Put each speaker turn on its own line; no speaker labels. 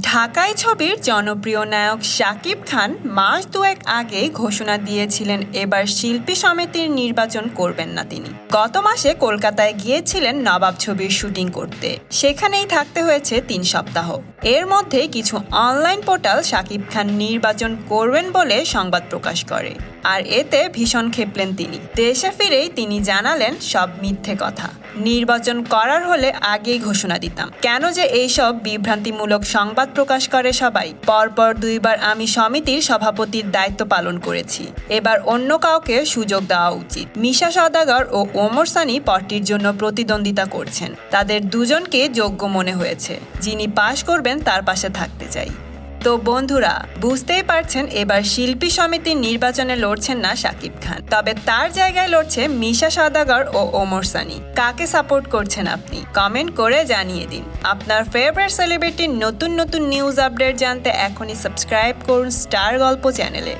ঢাকাই ছবির জনপ্রিয় নায়ক শাকিব খান মাস দুয়েক আগে ঘোষণা দিয়েছিলেন এবার শিল্পী সমিতির নির্বাচন করবেন না তিনি। গত মাসে কলকাতায় গিয়েছিলেন নবাব ছবির শুটিং করতে, সেখানেই থাকতে হয়েছে ৩ সপ্তাহ। এর মধ্যে কিছু অনলাইন পোর্টাল শাকিব খান নির্বাচন করবেন বলে সংবাদ প্রকাশ করে, আর এতে ভীষণ ক্ষেপলেন তিনি। দেশে ফিরেই তিনি জানালেন সব মিথ্যে কথা, নির্বাচন করার হলে আগেই ঘোষণা দিতাম। কেন যে এইসব বিভ্রান্তিমূলক সংবাদ প্রকাশ করে সবাই। পরপর 2 বার আমি সমিতির সভাপতির দায়িত্ব পালন করেছি, এবার অন্য কাউকে সুযোগ দেওয়া উচিত। মিশা সওদাগর ও ওমর সানি পদটির জন্য প্রতিদ্বন্দ্বিতা করছেন, তাদের দুজনকে যোগ্য মনে হয়েছে। যিনি পাশ করবেন তার পাশে থাকতে চাই। তো বন্ধুরা, বুঝতেই পারছেন এবার শিল্পী সমিতির নির্বাচনে লড়ছেন না শাকিব খান, তবে তার জায়গায় লড়ছে মিশা সওদাগর ও ওমর সানি। কাকে সাপোর্ট করছেন আপনি? কমেন্ট করে জানিয়ে দিন। আপনার ফেভারিট সেলিব্রিটির নতুন নতুন নিউজ আপডেট জানতে এখনই সাবস্ক্রাইব করুন স্টার গল্প চ্যানেলে।